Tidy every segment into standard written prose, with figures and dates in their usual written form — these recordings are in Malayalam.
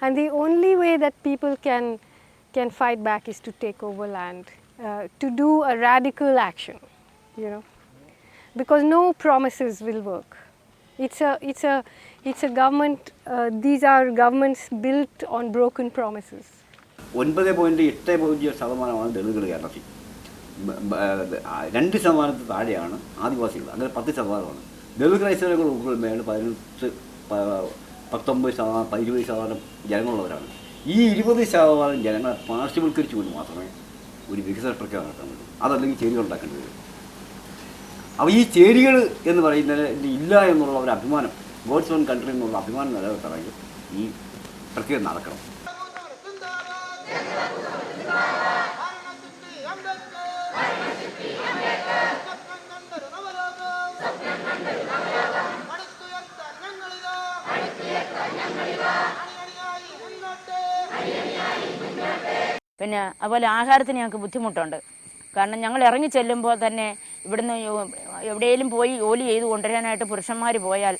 And the only way that people can fight back is to take over land, to do a radical action, you know, because no promises will work. It's a government, these are governments built on broken promises. 9.8% ദളിതുകൾ കേരളത്തിൽ, 2% താഴെയാണ് ആദിവാസികൾ, അങ്ങനെ 10%. ദളിത് ക്രൈസ്തവர்கள் ഉൾപ്പെടുമ്പോൾ 19% ജനങ്ങളുള്ളവരാണ്. ഈ 20% ജനങ്ങളെ പാർശ്വവൽക്കരിച്ചുകൊണ്ട് മാത്രമേ ഒരു വികസന പ്രക്രിയ നടത്താൻ പറ്റൂ. അതല്ലെങ്കിൽ ചേരികൾ ഉണ്ടാക്കേണ്ടി വരും. അപ്പോൾ ഈ ചേരികൾ എന്ന് പറയുന്നത് ഇല്ല എന്നുള്ള ഒരു അഭിമാനം, ഗോഡ്സ് ഓൺ കൺട്രി എന്നുള്ള അഭിമാനം നിലനിർത്തണമെങ്കിൽ ഈ പ്രക്രിയ നടക്കണം. പിന്നെ അതുപോലെ ആഹാരത്തിന് ഞങ്ങൾക്ക് ബുദ്ധിമുട്ടുണ്ട്. കാരണം ഞങ്ങൾ ഇറങ്ങി ചെല്ലുമ്പോൾ തന്നെ ഇവിടുന്ന് എവിടെയെങ്കിലും പോയി ജോലി ചെയ്ത് കൊണ്ടുവരാനായിട്ട് പുരുഷന്മാർ പോയാൽ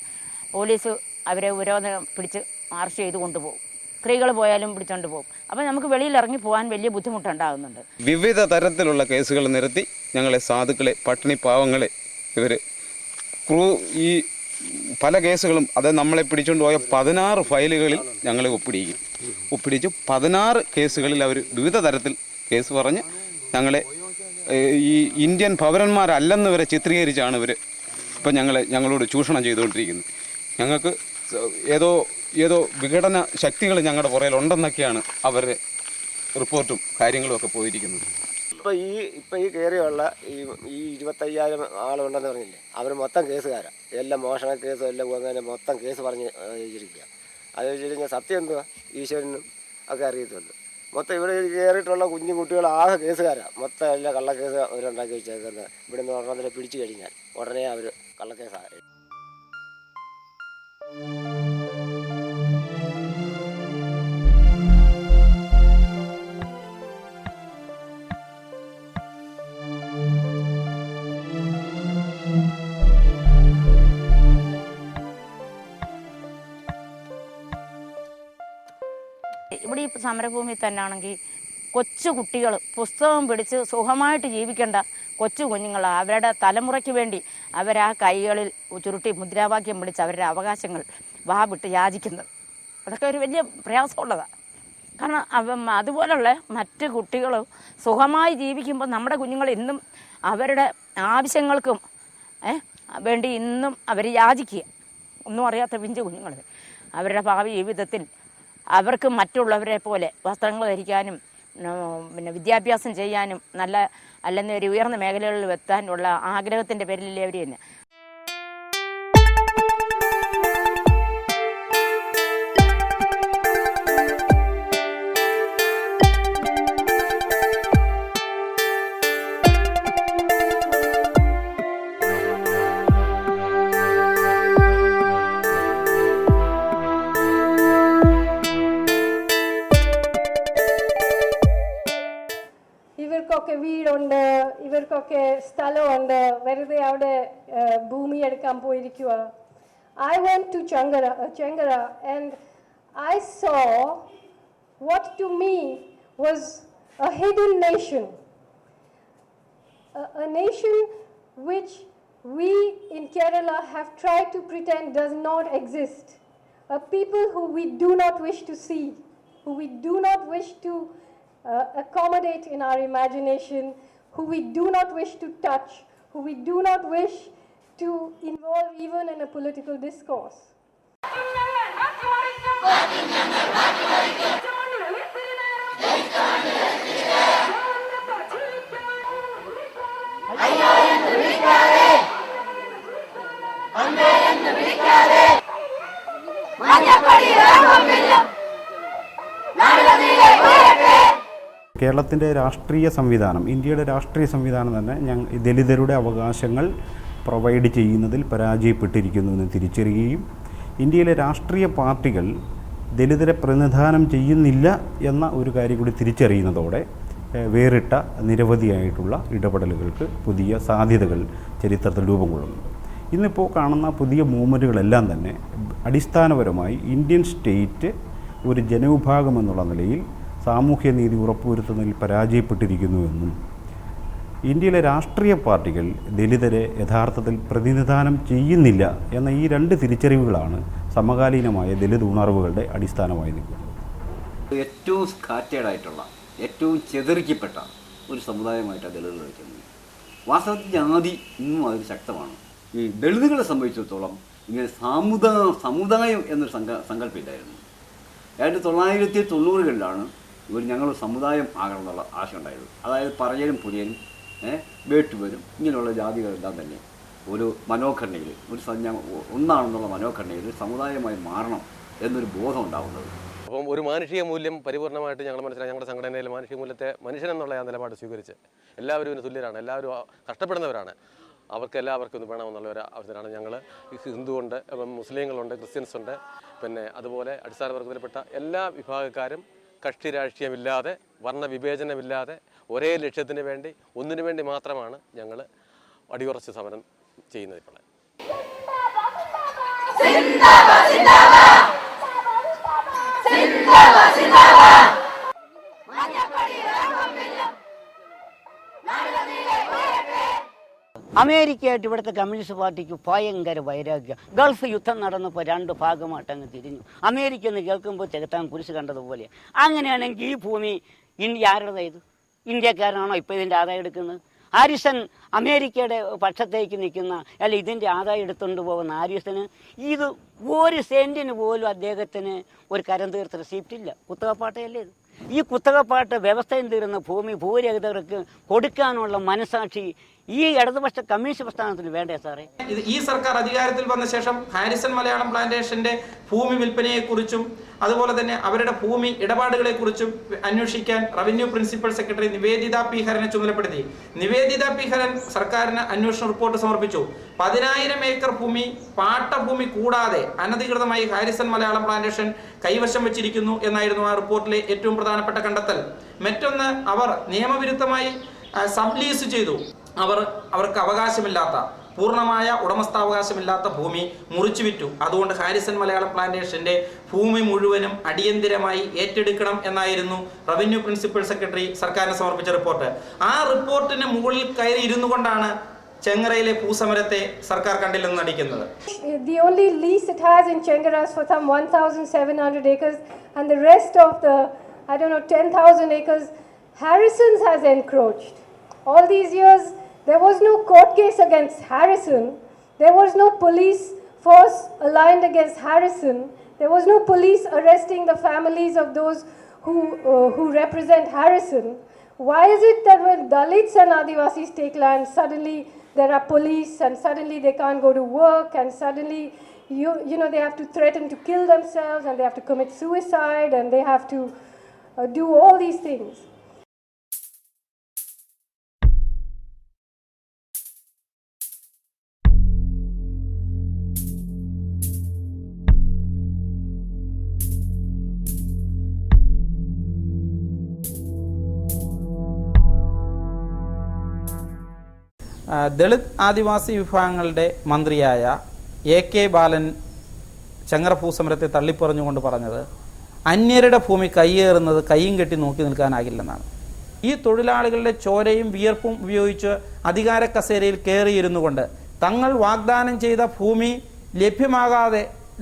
പോലീസ് അവരെ ഉപരോധം പിടിച്ച് അറസ്റ്റ് ചെയ്ത് കൊണ്ടുപോകും. സ്ത്രീകൾ പോയാലും പിടിച്ചുകൊണ്ട് പോകും. അപ്പോൾ നമുക്ക് വെളിയിൽ ഇറങ്ങി പോകാൻ വലിയ ബുദ്ധിമുട്ടുണ്ടാകുന്നുണ്ട്. വിവിധ തരത്തിലുള്ള കേസുകൾ നിരത്തി ഞങ്ങളെ സാധുക്കളെ, പട്ടിണി പാവങ്ങളെ ഇവർ ഈ പല കേസുകളും, അത് നമ്മളെ പിടിച്ചുകൊണ്ട് പോയ 16 ഫയലുകളിൽ ഞങ്ങളെ ഒപ്പിടിച്ചു 16 കേസുകളിൽ അവർ വിവിധ തരത്തിൽ കേസ് പറഞ്ഞ് ഞങ്ങളെ ഈ ഇന്ത്യൻ പൗരന്മാരല്ലെന്ന് വരെ ചിത്രീകരിച്ചാണ് ഇവർ ഇപ്പം ഞങ്ങളോട് ചൂഷണം ചെയ്തുകൊണ്ടിരിക്കുന്നത്. ഞങ്ങൾക്ക് ഏതോ വിഘടന ശക്തികൾ ഞങ്ങളുടെ പുറയിലുണ്ടെന്നൊക്കെയാണ് അവരുടെ റിപ്പോർട്ടും കാര്യങ്ങളും ഒക്കെ പോയിരിക്കുന്നത്. ഇപ്പോൾ ഈ കയറിയുള്ള ഈ 25,000 ആളുണ്ടെന്ന് പറഞ്ഞില്ലേ, അവർ മൊത്തം കേസുകാരാണ്. എല്ലാം മോഷണ കേസും എല്ലാം അങ്ങനെ മൊത്തം കേസ് പറഞ്ഞ് വെച്ചിരിക്കുക. അത് വെച്ച് കഴിഞ്ഞാൽ സത്യം എന്തുവാ ഈശ്വരനും ഒക്കെ അറിയത്തുള്ളൂ. മൊത്തം ഇവിടെ കയറിയിട്ടുള്ള കുഞ്ഞു കുട്ടികൾ ആകെ കേസുകാരാണ്. മൊത്തം എല്ലാ കള്ളക്കേസ് അവരുണ്ടാക്കി വെച്ചേക്കുന്നത്. ഇവിടെ നിന്ന് ഒരെണ്ണത്തിനെ പിടിച്ചു കഴിഞ്ഞാൽ ഉടനെ അവർ കള്ളക്കേസാണ്. ഇവിടെ ഈ സമരഭൂമി തന്നെ ആണെങ്കിൽ കൊച്ചു കുട്ടികൾ പുസ്തകം പിടിച്ച് സുഖമായിട്ട് ജീവിക്കേണ്ട കൊച്ചു കുഞ്ഞുങ്ങൾ, അവരുടെ തലമുറയ്ക്ക് വേണ്ടി അവരാ കൈകളിൽ ചുരുട്ടി മുദ്രാവാക്യം പിടിച്ച് അവരുടെ അവകാശങ്ങൾ വിട്ട് യാചിക്കുന്നത്, അതൊക്കെ ഒരു വലിയ പ്രയാസമുള്ളതാണ്. കാരണം അതുപോലുള്ള മറ്റ് കുട്ടികൾ സുഖമായി ജീവിക്കുമ്പോൾ നമ്മുടെ കുഞ്ഞുങ്ങൾ ഇന്നും അവരുടെ ആവശ്യങ്ങൾക്കും വേണ്ടി ഇന്നും അവർ യാചിക്കുക. ഒന്നും അറിയാത്ത പിഞ്ചു കുഞ്ഞുങ്ങൾ അവരുടെ ഭാവി ജീവിതത്തിൽ അവർക്ക് മറ്റുള്ളവരെ പോലെ വസ്ത്രങ്ങൾ ധരിക്കാനും പിന്നെ വിദ്യാഭ്യാസം ചെയ്യാനും അല്ലെങ്കിൽ ഒരു ഉയർന്ന മേഖലകളിൽ എത്താനുള്ള ആഗ്രഹത്തിൻ്റെ പേരിലല്ലേ അവർ തന്നെ. ഇവർക്കൊക്കെ വീടുണ്ട്, ഇവർക്കൊക്കെ സ്ഥലമുണ്ട്, വെറുതെ അവിടെ ഭൂമി എടുക്കാൻ പോയിരിക്കുക. I went to Changara and I saw what to me was a hidden nation, a nation which we in Kerala have tried to pretend does not exist, a people who we do not wish to see, who we do not wish to accommodate in our imagination, who we do not wish to touch, who we do not wish to involve even in a political discourse. കേരളത്തിൻ്റെ രാഷ്ട്രീയ സംവിധാനം, ഇന്ത്യയുടെ രാഷ്ട്രീയ സംവിധാനം തന്നെ ദലിതരുടെ അവകാശങ്ങൾ പ്രൊവൈഡ് ചെയ്യുന്നതിൽ പരാജയപ്പെട്ടിരിക്കുന്നുവെന്ന് തിരിച്ചറിയുകയും ഇന്ത്യയിലെ രാഷ്ട്രീയ പാർട്ടികൾ ദലിതരെ പ്രതിനിധാനം ചെയ്യുന്നില്ല എന്ന ഒരു കാര്യം കൂടി തിരിച്ചറിയുന്നതോടെ വേറിട്ട നിരവധിയായിട്ടുള്ള ഇടപെടലുകൾക്ക് പുതിയ സാധ്യതകൾ ചരിത്രത്തിൽ രൂപം കൊള്ളുന്നുണ്ട്. ഇന്നിപ്പോൾ കാണുന്ന പുതിയ മൂവ്മെൻറ്റുകളെല്ലാം തന്നെ അടിസ്ഥാനപരമായി ഇന്ത്യൻ സ്റ്റേറ്റ് ഒരു ജനവിഭാഗം എന്നുള്ള നിലയിൽ സാമൂഹ്യനീതി ഉറപ്പുവരുത്തുന്നതിൽ പരാജയപ്പെട്ടിരിക്കുന്നുവെന്നും ഇന്ത്യയിലെ രാഷ്ട്രീയ പാർട്ടികൾ ദലിതരെ യഥാർത്ഥത്തിൽ പ്രതിനിധാനം ചെയ്യുന്നില്ല എന്ന ഈ രണ്ട് തിരിച്ചറിവുകളാണ് സമകാലീനമായ ദലിത് ഉണർവുകളുടെ അടിസ്ഥാനമായി നിൽക്കുന്നത്. ഏറ്റവും സ്കാറ്റേഡായിട്ടുള്ള, ഏറ്റവും ചെതറിക്കപ്പെട്ട ഒരു സമുദായമായിട്ടാണ് ദളിതുകൾ വയ്ക്കുന്നത്. വാസ്തവത്തിൽ ജാതി ഇന്നും അതിൽ ശക്തമാണ്. ഈ ദളിതുകളെ സംബന്ധിച്ചിടത്തോളം ഇങ്ങനെ സമുദായം എന്നൊരു സങ്കല്പമില്ലായിരുന്നു. 1990-കളിലാണ് ഇവർ ഞങ്ങൾ സമുദായം ആകണം എന്നുള്ള ആശയം ഉണ്ടായത്. അതായത് പറയലും പുലിയനും വേട്ടുവരും ഇങ്ങനെയുള്ള ജാതികളെല്ലാം തന്നെ ഒരു മനോഘടനയിൽ ഒന്നാണെന്നുള്ള മനോഘടനയിൽ സമുദായമായി മാറണം എന്നൊരു ബോധം ഉണ്ടാവുന്നത്. അപ്പം ഒരു മാനുഷിക മൂല്യം പരിപൂർണമായിട്ട് ഞങ്ങൾ മനസ്സിലാക്കി ഞങ്ങളുടെ സംഘടനയിൽ മാനുഷിക മൂല്യത്തെ മനുഷ്യനെന്നുള്ള ആ നിലപാട് സ്വീകരിച്ച് എല്ലാവരും ഇതിന് തുല്യരാണ്, എല്ലാവരും കഷ്ടപ്പെടുന്നവരാണ്, എല്ലാവർക്കും ഇത് വേണമെന്നുള്ള ഒരു അവസരമാണ്. ഞങ്ങൾ ഹിന്ദുവുണ്ട്, മുസ്ലിങ്ങളുണ്ട്, ക്രിസ്ത്യൻസ് ഉണ്ട്, പിന്നെ അതുപോലെ അടിസ്ഥാന വർഗത്തിൽപ്പെട്ട എല്ലാ വിഭാഗക്കാരും കക്ഷി രാഷ്ട്രീയമില്ലാതെ വർണ്ണവിവേചനമില്ലാതെ ഒരേ ലക്ഷ്യത്തിന് വേണ്ടി ഒന്നിനു വേണ്ടി മാത്രമാണ് ഞങ്ങൾ അടിയുറച്ച് സമരം ചെയ്യുന്നത്. ഇപ്പോൾ അമേരിക്കയായിട്ട് ഇവിടുത്തെ കമ്മ്യൂണിസ്റ്റ് പാർട്ടിക്ക് ഭയങ്കര വൈരാഗ്യം. ഗൾഫ് യുദ്ധം നടന്നപ്പോൾ 2 ഭാഗമായിട്ട് അങ്ങ് തിരിഞ്ഞു. അമേരിക്ക എന്ന് കേൾക്കുമ്പോൾ ചെകുത്താൻ കുരിശ് കണ്ടതുപോലെ. അങ്ങനെയാണെങ്കിൽ ഈ ഭൂമി ഇന്ത്യ ആരുടേത്? ഇന്ത്യക്കാരാണോ ഇപ്പോൾ ഇതിൻ്റെ ആദായം എടുക്കുന്നത്? ഹാരിസൺ അമേരിക്കയുടെ പക്ഷത്തേക്ക് നിൽക്കുന്ന, അല്ല ഇതിൻ്റെ ആദായം എടുത്തുകൊണ്ട് പോകുന്ന ഹാരിസന് ഇത് 1 സെൻറ്റിന് പോലും അദ്ദേഹത്തിന് ഒരു കരം തീർത്ത റെസിപ്റ്റ് ഇല്ല. കുത്തകപ്പാട്ടയല്ലേ ഇത്? ഈ കുത്തകപ്പാട്ട് വ്യവസ്ഥയും തീരുന്ന ഭൂമി ഭൂരഹിതർക്ക് കൊടുക്കാനുള്ള മനസാക്ഷി ഈ ഇടതുപക്ഷ കമ്മ്യൂണിസ്റ്റ് പ്രസ്ഥാനത്തിന് വേണ്ടേ സാറേ? ഈ സർക്കാർ അധികാരത്തിൽ വന്ന ശേഷം ഹാരിസൺ മലയാളം പ്ലാന്റേഷന്റെ ഭൂമി വിൽപ്പനയെക്കുറിച്ചും അതുപോലെ തന്നെ അവരുടെ ഭൂമി ഇടപാടുകളെക്കുറിച്ചും അന്വേഷിക്കാൻ revenue principal secretary Niveditha P ഹരനെ ചുമതലപ്പെടുത്തി. നിവേദിത പി ഹരൻ സർക്കാരിന് അന്വേഷണ റിപ്പോർട്ട് സമർപ്പിച്ചു. 10,000 ഏക്കർ ഭൂമി പാട്ടഭൂമി കൂടാതെ അനധികൃതമായി ഹാരിസൺ മലയാളം പ്ലാന്റേഷൻ കൈവശം വെച്ചിരിക്കുന്നു എന്നായിരുന്നു ആ റിപ്പോർട്ടിലെ ഏറ്റവും പ്രധാനപ്പെട്ട കണ്ടെത്തൽ. മറ്റൊന്ന്, അവർ നിയമവിരുദ്ധമായി സബ്ലീസ് ചെയ്തു. അവർക്ക് അവകാശമില്ലാത്ത, പൂർണ്ണമായ ഉടമസ്ഥാവകാശമില്ലാത്ത ഭൂമി മുറിച്ചു വിറ്റു. അതുകൊണ്ട് ഹാരിസൺ മലയാളം പ്ലാന്റേഷന്റെ ഭൂമി മുഴുവനും അടിയന്തിരമായി ഏറ്റെടുക്കണം എന്നായിരുന്നു റവന്യൂ പ്രിൻസിപ്പൽ സെക്രട്ടറി സർക്കാരിന് സമർപ്പിച്ച റിപ്പോർട്ട്. ആ റിപ്പോർട്ടിന് മുകളിൽ കയറി ഇരുന്നു കൊണ്ടാണ് ചെങ്ങറയിലെ ഭൂസമരത്തെ സർക്കാർ കണ്ടില്ലെന്ന് നടിക്കുന്നത്. The only lease it has in Chengara is for some 1,700 acres, and the rest of the 10,000 acres Harrison's has encroached. All these years there was no court case against Harrison. There was no police force aligned against Harrison. There was no police arresting the families of those who represent Harrison. Why is it that when Dalits and Adivasis take land, suddenly there are police and suddenly they can't go to work and suddenly they have to threaten to kill themselves and they have to commit suicide and they have to do all these things? Dalit ആദിവാസി വിഭാഗങ്ങളുടെ മന്ത്രിയായ AK ബാലൻ ചെങ്ങറ ഭൂസമരത്തെ തള്ളിപ്പറഞ്ഞുകൊണ്ട് പറഞ്ഞത് അന്യരുടെ ഭൂമി കയ്യേറുന്നത് കയ്യും കെട്ടി നോക്കി നിൽക്കാനാകില്ലെന്നാണ്. ഈ തൊഴിലാളികളുടെ ചോരയും വിയർപ്പും ഉപയോഗിച്ച് അധികാര കസേരയിൽ കയറിയിരുന്നു കൊണ്ട് തങ്ങൾ വാഗ്ദാനം ചെയ്ത ഭൂമി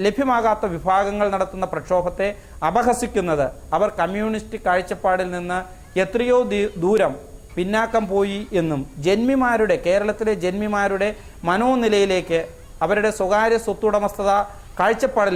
ലഭ്യമാകാത്ത വിഭാഗങ്ങൾ നടത്തുന്ന പ്രക്ഷോഭത്തെ അപഹസിക്കുന്നത് അവർ കമ്മ്യൂണിസ്റ്റ് കാഴ്ചപ്പാടിൽ നിന്ന് എത്രയോ ദൂരം പിന്നാക്കം പോയി എന്നും കേരളത്തിലെ ജന്മിമാരുടെ മനോനിലയിലേക്ക് അവരുടെ സ്വകാര്യ സ്വത്തുടമസ്ഥത കാഴ്ചപ്പാടിൽ